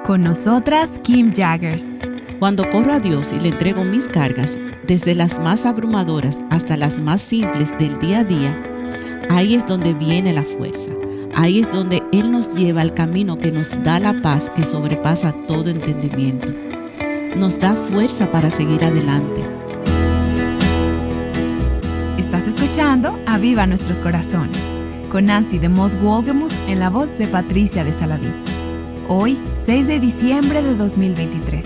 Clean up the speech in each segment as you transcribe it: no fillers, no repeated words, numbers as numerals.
Con nosotras, Kim Jaggers. Cuando corro a Dios y le entrego mis cargas, desde las más abrumadoras hasta las más simples del día a día, ahí es donde viene la fuerza. Ahí es donde Él nos lleva al camino que nos da la paz que sobrepasa todo entendimiento. Nos da fuerza para seguir adelante. Estás escuchando Aviva Nuestros Corazones, con Nancy de Moss Wolgemuth en la voz de Patricia de Saladín. Hoy, 6 de diciembre de 2023.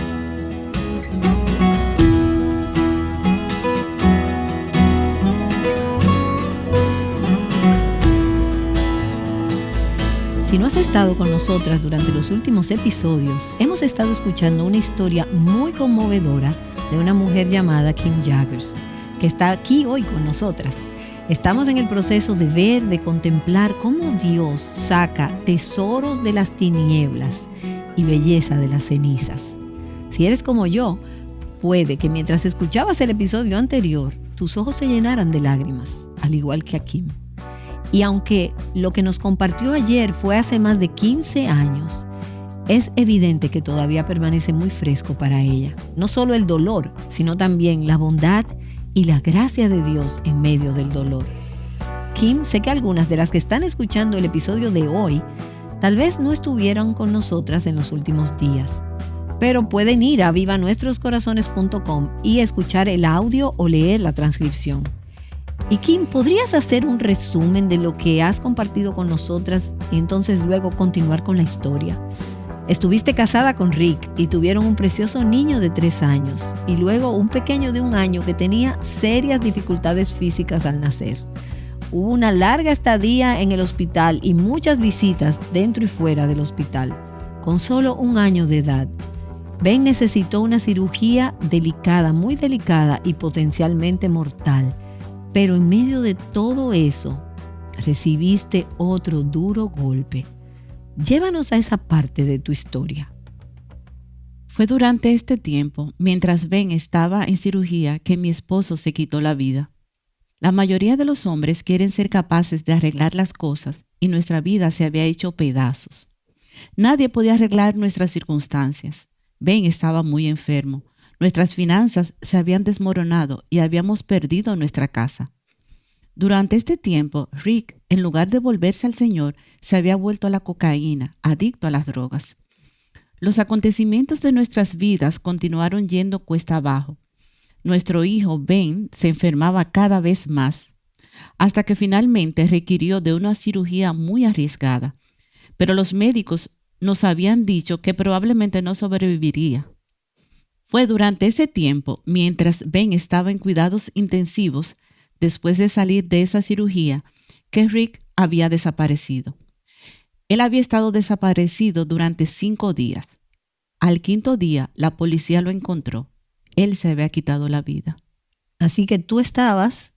Si no has estado con nosotras durante los últimos episodios, hemos estado escuchando una historia muy conmovedora de una mujer llamada Kim Jaggers, que está aquí hoy con nosotras. Estamos en el proceso de ver, de contemplar cómo Dios saca tesoros de las tinieblas y belleza de las cenizas. Si eres como yo, puede que mientras escuchabas el episodio anterior, tus ojos se llenaran de lágrimas, al igual que a Kim. Y aunque lo que nos compartió ayer fue hace más de 15 años, es evidente que todavía permanece muy fresco para ella. No solo el dolor, sino también la bondad y la gracia de Dios en medio del dolor. Kim, sé que algunas de las que están escuchando el episodio de hoy, tal vez no estuvieron con nosotras en los últimos días, pero pueden ir a avivanuestroscorazones.com y escuchar el audio o leer la transcripción. Y Kim, ¿podrías hacer un resumen de lo que has compartido con nosotras y entonces luego continuar con la historia? Estuviste casada con Rick y tuvieron un precioso niño de 3 años y luego un pequeño de 1 año que tenía serias dificultades físicas al nacer. Hubo una larga estadía en el hospital y muchas visitas dentro y fuera del hospital. Con solo 1 año de edad, Ben necesitó una cirugía delicada, muy delicada y potencialmente mortal. Pero en medio de todo eso, recibiste otro duro golpe. Llévanos a esa parte de tu historia. Fue durante este tiempo, mientras Ben estaba en cirugía, que mi esposo se quitó la vida. La mayoría de los hombres quieren ser capaces de arreglar las cosas y nuestra vida se había hecho pedazos. Nadie podía arreglar nuestras circunstancias. Ben estaba muy enfermo. Nuestras finanzas se habían desmoronado y habíamos perdido nuestra casa. Durante este tiempo, Rick, en lugar de volverse al Señor, se había vuelto a la cocaína, adicto a las drogas. Los acontecimientos de nuestras vidas continuaron yendo cuesta abajo. Nuestro hijo, Ben, se enfermaba cada vez más, hasta que finalmente requirió de una cirugía muy arriesgada. Pero los médicos nos habían dicho que probablemente no sobreviviría. Fue durante ese tiempo, mientras Ben estaba en cuidados intensivos, después de salir de esa cirugía, que Rick había desaparecido. Él había estado desaparecido durante 5 días. Al 5.º día, la policía lo encontró. Él se había quitado la vida. Así que tú estabas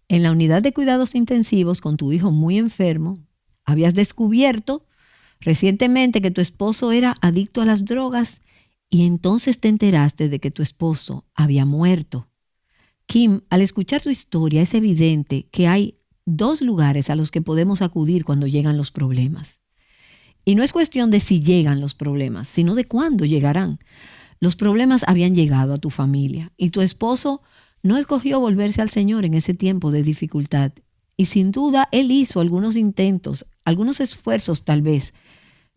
en la unidad de cuidados intensivos con tu hijo muy enfermo. Habías descubierto recientemente que tu esposo era adicto a las drogas y entonces te enteraste de que tu esposo había muerto. Kim, al escuchar tu historia es evidente que hay 2 lugares a los que podemos acudir cuando llegan los problemas. Y no es cuestión de si llegan los problemas, sino de cuándo llegarán. Los problemas habían llegado a tu familia y tu esposo no escogió volverse al Señor en ese tiempo de dificultad. Y sin duda él hizo algunos intentos, algunos esfuerzos tal vez,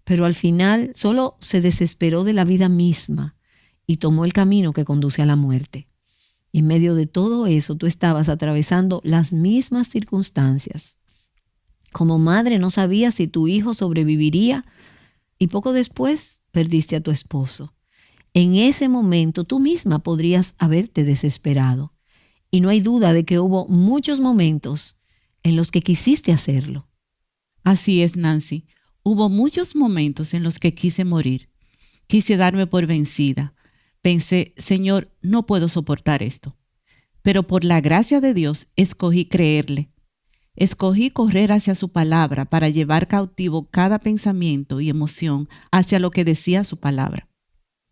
pero al final solo se desesperó de la vida misma y tomó el camino que conduce a la muerte. Y en medio de todo eso, tú estabas atravesando las mismas circunstancias. Como madre no sabías si tu hijo sobreviviría y poco después perdiste a tu esposo. En ese momento tú misma podrías haberte desesperado. Y no hay duda de que hubo muchos momentos en los que quisiste hacerlo. Así es, Nancy. Hubo muchos momentos en los que quise morir. Quise darme por vencida. Pensé, Señor, no puedo soportar esto. Pero por la gracia de Dios, escogí creerle. Escogí correr hacia su palabra para llevar cautivo cada pensamiento y emoción hacia lo que decía su palabra.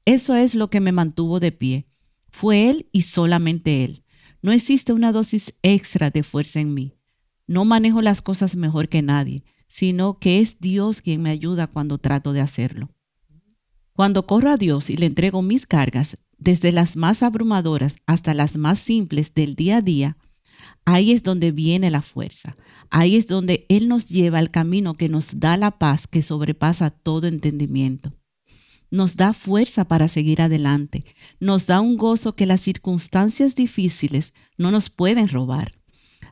Eso es lo que me mantuvo de pie. Fue Él y solamente Él. No existe una dosis extra de fuerza en mí. No manejo las cosas mejor que nadie, sino que es Dios quien me ayuda cuando trato de hacerlo. Cuando corro a Dios y le entrego mis cargas, desde las más abrumadoras hasta las más simples del día a día, ahí es donde viene la fuerza. Ahí es donde Él nos lleva al camino que nos da la paz que sobrepasa todo entendimiento. Nos da fuerza para seguir adelante. Nos da un gozo que las circunstancias difíciles no nos pueden robar.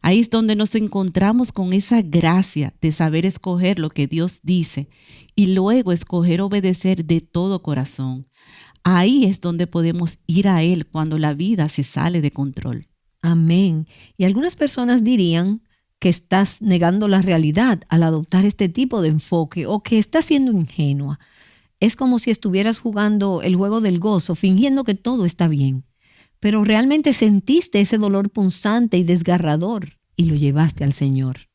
Ahí es donde nos encontramos con esa gracia de saber escoger lo que Dios dice y luego escoger obedecer de todo corazón. Ahí es donde podemos ir a Él cuando la vida se sale de control. Amén. Y algunas personas dirían que estás negando la realidad al adoptar este tipo de enfoque o que estás siendo ingenua. Es como si estuvieras jugando el juego del gozo, fingiendo que todo está bien. Pero realmente sentiste ese dolor punzante y desgarrador y lo llevaste al Señor.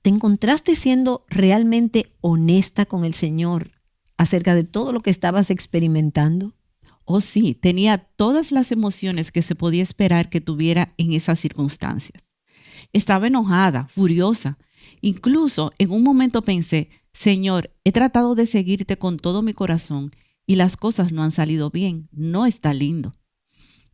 ¿Te encontraste siendo realmente honesta con el Señor acerca de todo lo que estabas experimentando? Oh sí, tenía todas las emociones que se podía esperar que tuviera en esas circunstancias. Estaba enojada, furiosa. Incluso en un momento pensé, Señor, he tratado de seguirte con todo mi corazón y las cosas no han salido bien, no está lindo.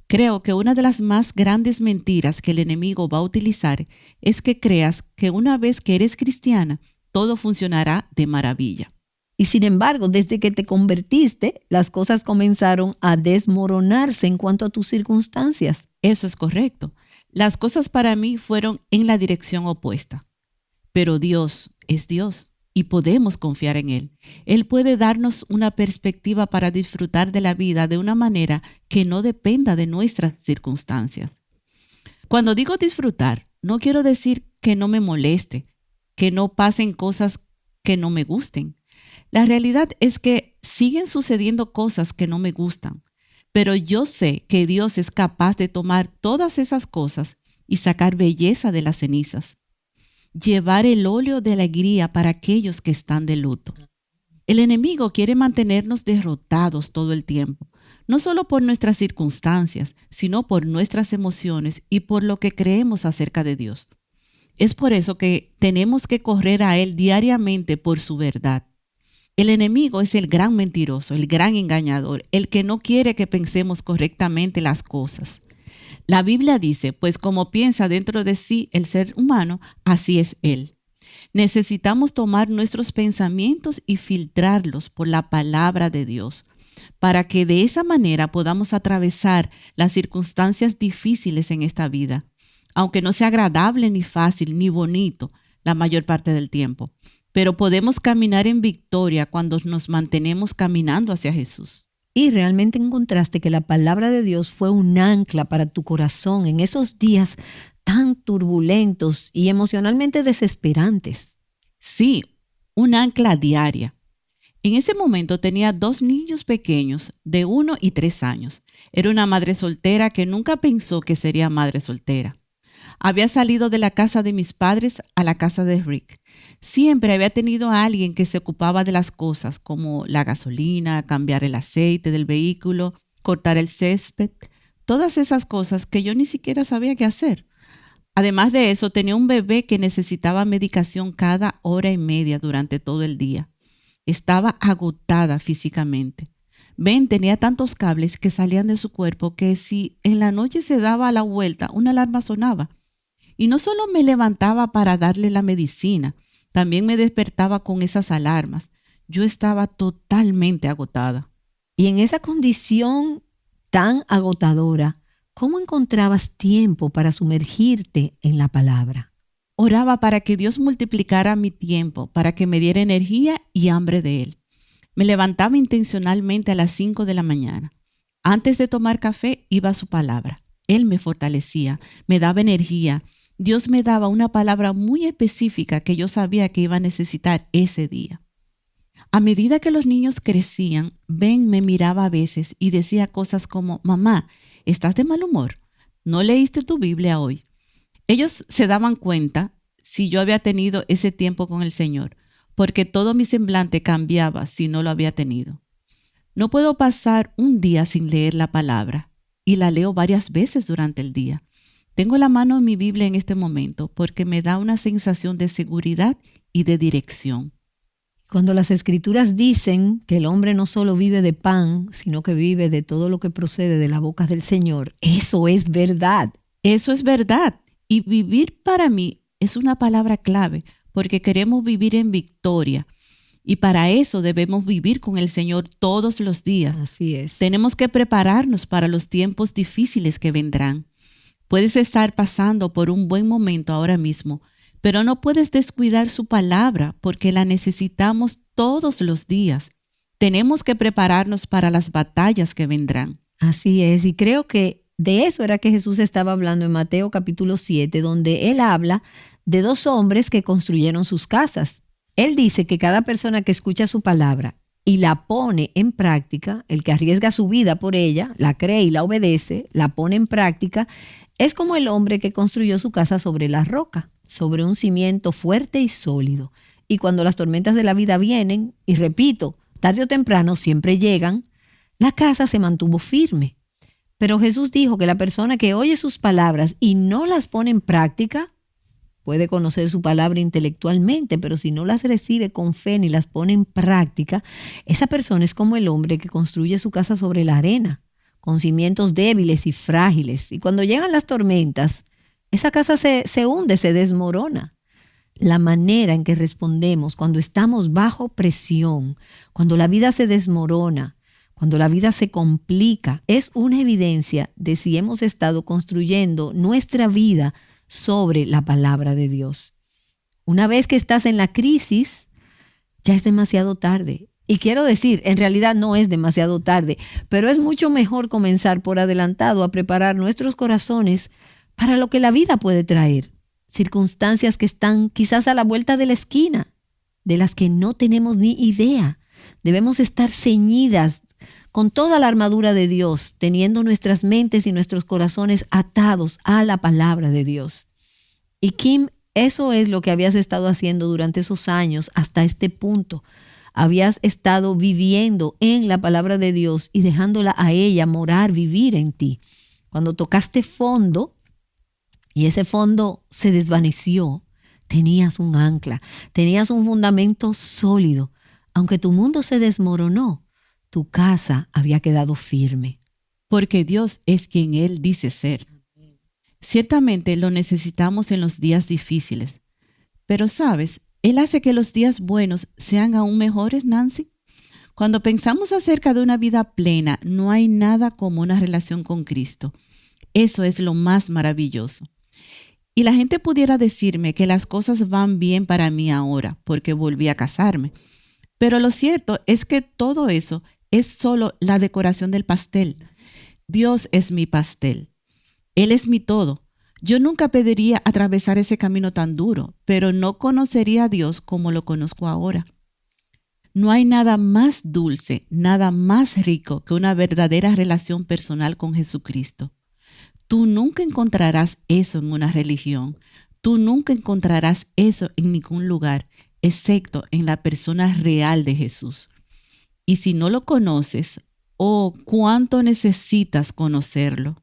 Creo que una de las más grandes mentiras que el enemigo va a utilizar es que creas que una vez que eres cristiana, todo funcionará de maravilla. Y sin embargo, desde que te convertiste, las cosas comenzaron a desmoronarse en cuanto a tus circunstancias. Eso es correcto. Las cosas para mí fueron en la dirección opuesta. Pero Dios es Dios y podemos confiar en Él. Él puede darnos una perspectiva para disfrutar de la vida de una manera que no dependa de nuestras circunstancias. Cuando digo disfrutar, no quiero decir que no me moleste, que no pasen cosas que no me gusten. La realidad es que siguen sucediendo cosas que no me gustan, pero yo sé que Dios es capaz de tomar todas esas cosas y sacar belleza de las cenizas. Llevar el óleo de alegría para aquellos que están de luto. El enemigo quiere mantenernos derrotados todo el tiempo, no solo por nuestras circunstancias, sino por nuestras emociones y por lo que creemos acerca de Dios. Es por eso que tenemos que correr a Él diariamente por su verdad. El enemigo es el gran mentiroso, el gran engañador, el que no quiere que pensemos correctamente las cosas. La Biblia dice, pues como piensa dentro de sí el ser humano, así es él. Necesitamos tomar nuestros pensamientos y filtrarlos por la palabra de Dios, para que de esa manera podamos atravesar las circunstancias difíciles en esta vida, aunque no sea agradable ni fácil ni bonito la mayor parte del tiempo. Pero podemos caminar en victoria cuando nos mantenemos caminando hacia Jesús. Y realmente encontraste que la palabra de Dios fue un ancla para tu corazón en esos días tan turbulentos y emocionalmente desesperantes. Sí, un ancla diaria. En ese momento tenía 2 niños pequeños de 1 y 3 años. Era una madre soltera que nunca pensó que sería madre soltera. Había salido de la casa de mis padres a la casa de Rick. Siempre había tenido a alguien que se ocupaba de las cosas como la gasolina, cambiar el aceite del vehículo, cortar el césped, todas esas cosas que yo ni siquiera sabía qué hacer. Además de eso, tenía un bebé que necesitaba medicación cada hora y media durante todo el día. Estaba agotada físicamente. Ben tenía tantos cables que salían de su cuerpo que si en la noche se daba la vuelta, una alarma sonaba. Y no solo me levantaba para darle la medicina, también me despertaba con esas alarmas. Yo estaba totalmente agotada. Y en esa condición tan agotadora, ¿cómo encontrabas tiempo para sumergirte en la palabra? Oraba para que Dios multiplicara mi tiempo, para que me diera energía y hambre de Él. Me levantaba intencionalmente a las 5 de la mañana. Antes de tomar café, iba a su palabra. Él me fortalecía, me daba energía. Dios me daba una palabra muy específica que yo sabía que iba a necesitar ese día. A medida que los niños crecían, Ben me miraba a veces y decía cosas como, mamá, ¿estás de mal humor? ¿No leíste tu Biblia hoy? Ellos se daban cuenta si yo había tenido ese tiempo con el Señor, porque todo mi semblante cambiaba si no lo había tenido. No puedo pasar un día sin leer la palabra y la leo varias veces durante el día. Tengo la mano en mi Biblia en este momento porque me da una sensación de seguridad y de dirección. Cuando las Escrituras dicen que el hombre no solo vive de pan, sino que vive de todo lo que procede de la boca del Señor, eso es verdad. Eso es verdad. Y vivir para mí es una palabra clave porque queremos vivir en victoria. Y para eso debemos vivir con el Señor todos los días. Así es. Tenemos que prepararnos para los tiempos difíciles que vendrán. Puedes estar pasando por un buen momento ahora mismo, pero no puedes descuidar su palabra porque la necesitamos todos los días. Tenemos que prepararnos para las batallas que vendrán. Así es, y creo que de eso era que Jesús estaba hablando en Mateo capítulo 7, donde él habla de 2 hombres que construyeron sus casas. Él dice que cada persona que escucha su palabra y la pone en práctica, el que arriesga su vida por ella, la cree y la obedece, la pone en práctica, es como el hombre que construyó su casa sobre la roca, sobre un cimiento fuerte y sólido. Y cuando las tormentas de la vida vienen, y repito, tarde o temprano siempre llegan, la casa se mantuvo firme. Pero Jesús dijo que la persona que oye sus palabras y no las pone en práctica, puede conocer su palabra intelectualmente, pero si no las recibe con fe ni las pone en práctica, esa persona es como el hombre que construye su casa sobre la arena, con cimientos débiles y frágiles. Y cuando llegan las tormentas, esa casa se hunde, se desmorona. La manera en que respondemos cuando estamos bajo presión, cuando la vida se desmorona, cuando la vida se complica, es una evidencia de si hemos estado construyendo nuestra vida sobre la palabra de Dios. Una vez que estás en la crisis, ya es demasiado tarde. Y quiero decir, en realidad no es demasiado tarde, pero es mucho mejor comenzar por adelantado a preparar nuestros corazones para lo que la vida puede traer. Circunstancias que están quizás a la vuelta de la esquina, de las que no tenemos ni idea. Debemos estar ceñidas con toda la armadura de Dios, teniendo nuestras mentes y nuestros corazones atados a la palabra de Dios. Y Kim, eso es lo que habías estado haciendo durante esos años hasta este punto. Habías estado viviendo en la palabra de Dios y dejándola a ella morar, vivir en ti. Cuando tocaste fondo y ese fondo se desvaneció, tenías un ancla, tenías un fundamento sólido. Aunque tu mundo se desmoronó, tu casa había quedado firme. Porque Dios es quien Él dice ser. Ciertamente lo necesitamos en los días difíciles. Pero, ¿sabes? Él hace que los días buenos sean aún mejores, Nancy. Cuando pensamos acerca de una vida plena, no hay nada como una relación con Cristo. Eso es lo más maravilloso. Y la gente pudiera decirme que las cosas van bien para mí ahora porque volví a casarme. Pero lo cierto es que todo eso es solo la decoración del pastel. Dios es mi pastel. Él es mi todo. Yo nunca pediría atravesar ese camino tan duro, pero no conocería a Dios como lo conozco ahora. No hay nada más dulce, nada más rico que una verdadera relación personal con Jesucristo. Tú nunca encontrarás eso en una religión. Tú nunca encontrarás eso en ningún lugar, excepto en la persona real de Jesús. Y si no lo conoces, oh, ¿cuánto necesitas conocerlo?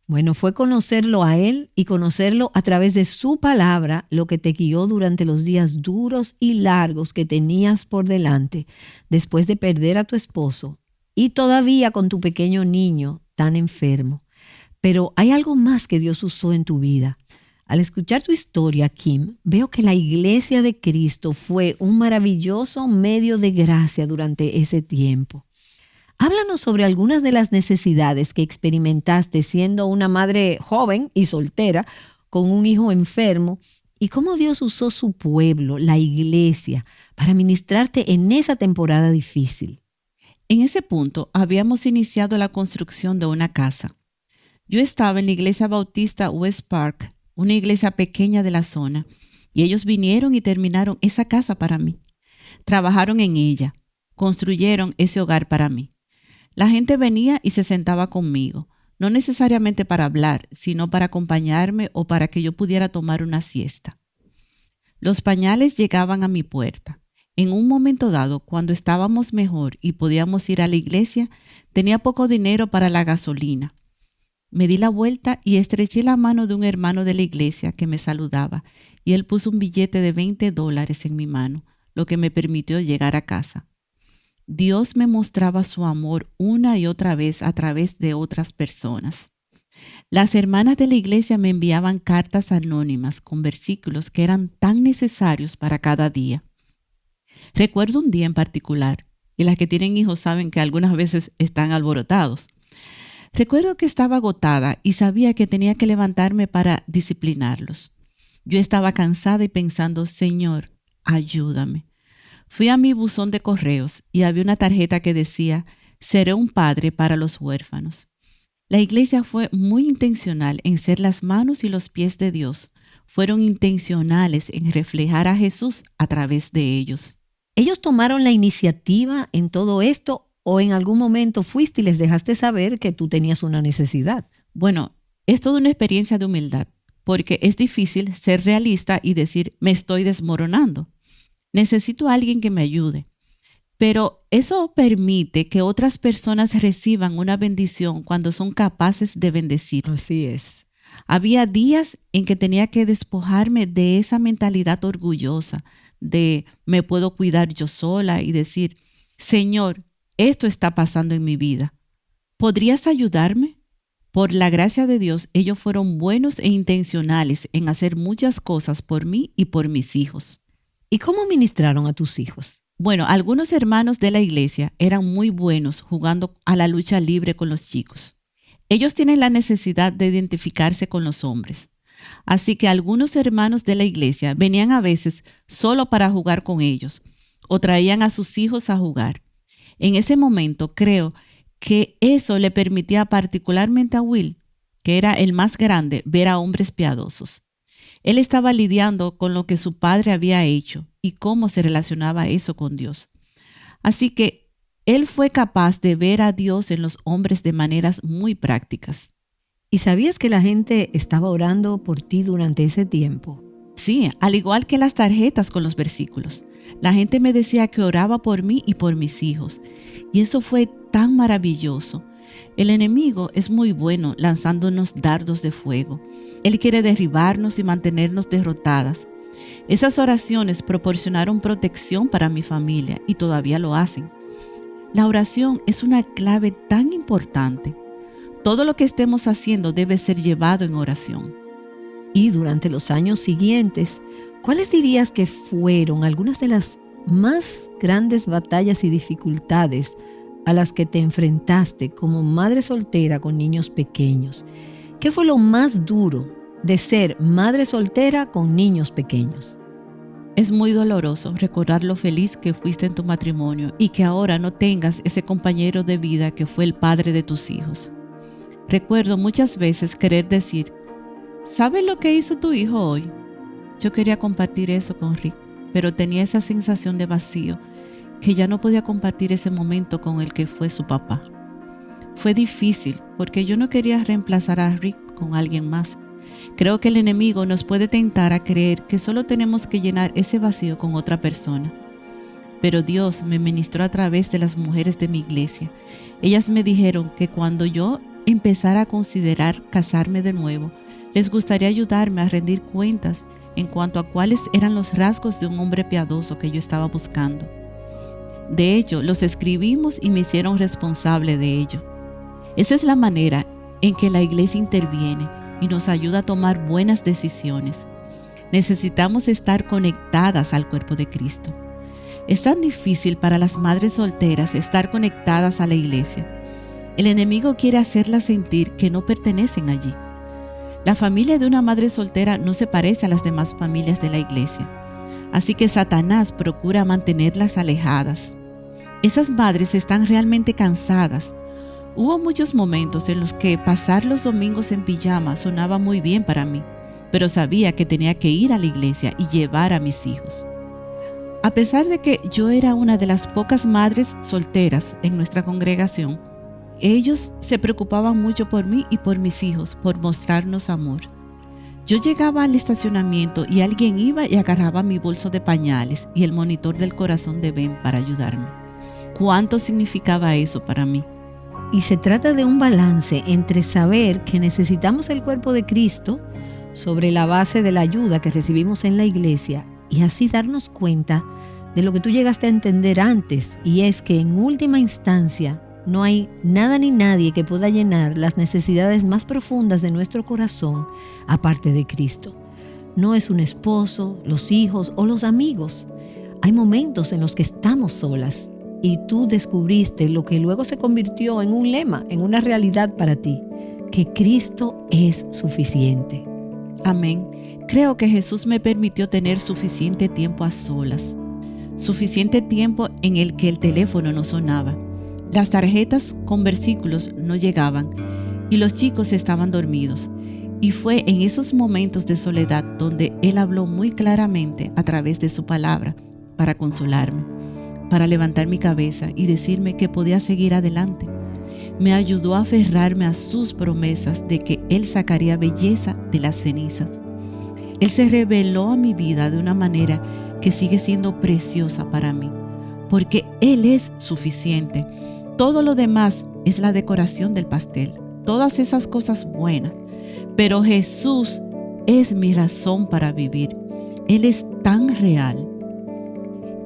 Bueno, fue conocerlo a Él y conocerlo a través de su palabra lo que te guió durante los días duros y largos que tenías por delante después de perder a tu esposo y todavía con tu pequeño niño tan enfermo. Pero hay algo más que Dios usó en tu vida. Al escuchar tu historia, Kim, veo que la Iglesia de Cristo fue un maravilloso medio de gracia durante ese tiempo. Háblanos sobre algunas de las necesidades que experimentaste siendo una madre joven y soltera con un hijo enfermo y cómo Dios usó su pueblo, la Iglesia, para ministrarte en esa temporada difícil. En ese punto habíamos iniciado la construcción de una casa. Yo estaba en la iglesia bautista West Park, una iglesia pequeña de la zona, y ellos vinieron y terminaron esa casa para mí. Trabajaron en ella, construyeron ese hogar para mí. La gente venía y se sentaba conmigo, no necesariamente para hablar, sino para acompañarme o para que yo pudiera tomar una siesta. Los pañales llegaban a mi puerta. En un momento dado, cuando estábamos mejor y podíamos ir a la iglesia, tenía poco dinero para la gasolina. Me di la vuelta y estreché la mano de un hermano de la iglesia que me saludaba y él puso un billete de $20 en mi mano. lo que me permitió llegar a casa. Dios me mostraba su amor una y otra vez a través de otras personas. Las hermanas de la iglesia me enviaban cartas anónimas con versículos que eran tan necesarios para cada día. Recuerdo un día en particular, y las que tienen hijos saben que algunas veces están alborotados. Recuerdo que estaba agotada y sabía que tenía que levantarme para disciplinarlos. Yo estaba cansada y pensando, Señor, ayúdame. Fui a mi buzón de correos y había una tarjeta que decía, seré un padre para los huérfanos. La iglesia fue muy intencional en ser las manos y los pies de Dios. Fueron intencionales en reflejar a Jesús a través de ellos. ¿Ellos tomaron la iniciativa en todo esto o en algún momento fuiste y les dejaste saber que tú tenías una necesidad? Bueno, es toda una experiencia de humildad, porque es difícil ser realista y decir, me estoy desmoronando. Necesito a alguien que me ayude. Pero eso permite que otras personas reciban una bendición cuando son capaces de bendecir. Así es. Había días en que tenía que despojarme de esa mentalidad orgullosa de me puedo cuidar yo sola y decir, Señor, esto está pasando en mi vida. ¿Podrías ayudarme? Por la gracia de Dios, ellos fueron buenos e intencionales en hacer muchas cosas por mí y por mis hijos. ¿Y cómo ministraron a tus hijos? Bueno, algunos hermanos de la iglesia eran muy buenos jugando a la lucha libre con los chicos. Ellos tienen la necesidad de identificarse con los hombres. Así que algunos hermanos de la iglesia venían a veces solo para jugar con ellos o traían a sus hijos a jugar. En ese momento creo que eso le permitía particularmente a Will, que era el más grande, ver a hombres piadosos. Él estaba lidiando con lo que su padre había hecho y cómo se relacionaba eso con Dios. Así que él fue capaz de ver a Dios en los hombres de maneras muy prácticas. ¿Y sabías que la gente estaba orando por ti durante ese tiempo? Sí, al igual que las tarjetas con los versículos. La gente me decía que oraba por mí y por mis hijos. Y eso fue tan maravilloso. El enemigo es muy bueno lanzándonos dardos de fuego. Él quiere derribarnos y mantenernos derrotadas. Esas oraciones proporcionaron protección para mi familia y todavía lo hacen. La oración es una clave tan importante. Todo lo que estemos haciendo debe ser llevado en oración. Y durante los años siguientes, ¿cuáles dirías que fueron algunas de las más grandes batallas y dificultades a las que te enfrentaste como madre soltera con niños pequeños? ¿Qué fue lo más duro de ser madre soltera con niños pequeños? Es muy doloroso recordar lo feliz que fuiste en tu matrimonio y que ahora no tengas ese compañero de vida que fue el padre de tus hijos. Recuerdo muchas veces querer decir, ¿sabes lo que hizo tu hijo hoy? Yo quería compartir eso con Rick, pero tenía esa sensación de vacío que ya no podía compartir ese momento con el que fue su papá. Fue difícil porque yo no quería reemplazar a Rick con alguien más. Creo que el enemigo nos puede tentar a creer que solo tenemos que llenar ese vacío con otra persona. Pero Dios me ministró a través de las mujeres de mi iglesia. Ellas me dijeron que cuando yo empezara a considerar casarme de nuevo, les gustaría ayudarme a rendir cuentas en cuanto a cuáles eran los rasgos de un hombre piadoso que yo estaba buscando. De hecho, los escribimos y me hicieron responsable de ello. Esa es la manera en que la iglesia interviene y nos ayuda a tomar buenas decisiones. Necesitamos estar conectadas al cuerpo de Cristo. Es tan difícil para las madres solteras estar conectadas a la iglesia. El enemigo quiere hacerlas sentir que no pertenecen allí. La familia de una madre soltera no se parece a las demás familias de la iglesia. Así que Satanás procura mantenerlas alejadas. Esas madres están realmente cansadas. Hubo muchos momentos en los que pasar los domingos en pijama sonaba muy bien para mí, pero sabía que tenía que ir a la iglesia y llevar a mis hijos. A pesar de que yo era una de las pocas madres solteras en nuestra congregación, ellos se preocupaban mucho por mí y por mis hijos, por mostrarnos amor. Yo llegaba al estacionamiento y alguien iba y agarraba mi bolso de pañales y el monitor del corazón de Ben para ayudarme. ¿Cuánto significaba eso para mí? Y se trata de un balance entre saber que necesitamos el cuerpo de Cristo sobre la base de la ayuda que recibimos en la iglesia y así darnos cuenta de lo que tú llegaste a entender antes, y es que en última instancia no hay nada ni nadie que pueda llenar las necesidades más profundas de nuestro corazón aparte de Cristo. No es un esposo, los hijos o los amigos. Hay momentos en los que estamos solas y tú descubriste lo que luego se convirtió en un lema, en una realidad para ti, que Cristo es suficiente. Amén. Creo que Jesús me permitió tener suficiente tiempo a solas, suficiente tiempo en el que el teléfono no sonaba, las tarjetas con versículos no llegaban y los chicos estaban dormidos. Y fue en esos momentos de soledad donde Él habló muy claramente a través de su palabra para consolarme, para levantar mi cabeza y decirme que podía seguir adelante. Me ayudó a aferrarme a sus promesas de que Él sacaría belleza de las cenizas. Él se reveló a mi vida de una manera que sigue siendo preciosa para mí, porque Él es suficiente. Todo lo demás es la decoración del pastel, todas esas cosas buenas. Pero Jesús es mi razón para vivir. Él es tan real.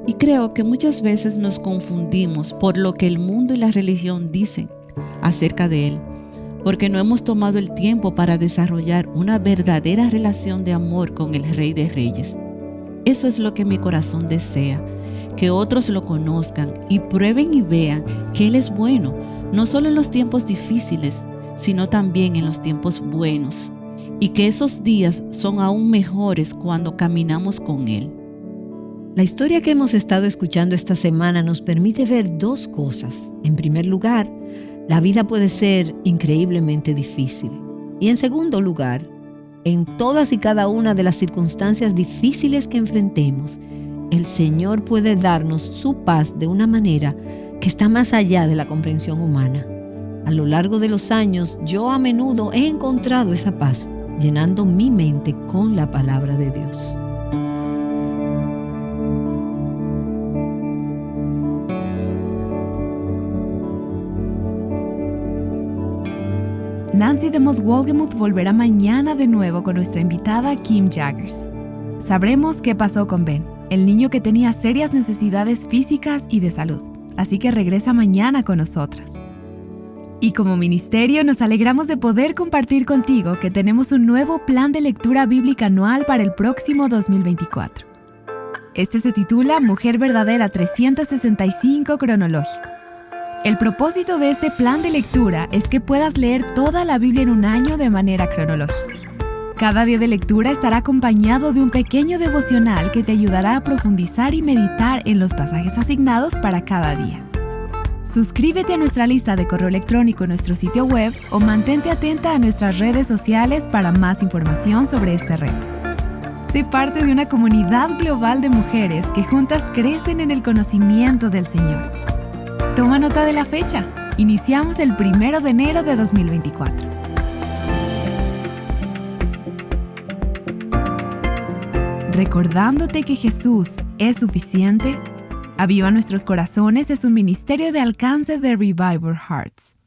Y creo que muchas veces nos confundimos por lo que el mundo y la religión dicen acerca de Él, porque no hemos tomado el tiempo para desarrollar una verdadera relación de amor con el Rey de Reyes. Eso es lo que mi corazón desea, que otros lo conozcan y prueben y vean que Él es bueno, no solo en los tiempos difíciles, sino también en los tiempos buenos, y que esos días son aún mejores cuando caminamos con Él. La historia que hemos estado escuchando esta semana nos permite ver dos cosas. En primer lugar, la vida puede ser increíblemente difícil. Y en segundo lugar, en todas y cada una de las circunstancias difíciles que enfrentemos, el Señor puede darnos su paz de una manera que está más allá de la comprensión humana. A lo largo de los años, yo a menudo he encontrado esa paz, llenando mi mente con la palabra de Dios. Nancy DeMoss Wolgemuth volverá mañana de nuevo con nuestra invitada Kim Jaggers. Sabremos qué pasó con Ben, el niño que tenía serias necesidades físicas y de salud, así que regresa mañana con nosotras. Y como ministerio nos alegramos de poder compartir contigo que tenemos un nuevo plan de lectura bíblica anual para el próximo 2024. Este se titula Mujer Verdadera 365 Cronológico. El propósito de este plan de lectura es que puedas leer toda la Biblia en un año de manera cronológica. Cada día de lectura estará acompañado de un pequeño devocional que te ayudará a profundizar y meditar en los pasajes asignados para cada día. Suscríbete a nuestra lista de correo electrónico en nuestro sitio web o mantente atenta a nuestras redes sociales para más información sobre este reto. Sé parte de una comunidad global de mujeres que juntas crecen en el conocimiento del Señor. Toma nota de la fecha. Iniciamos el 1 de enero de 2024. Recordándote que Jesús es suficiente, Aviva Nuestros Corazones es un ministerio de alcance de Revival Hearts.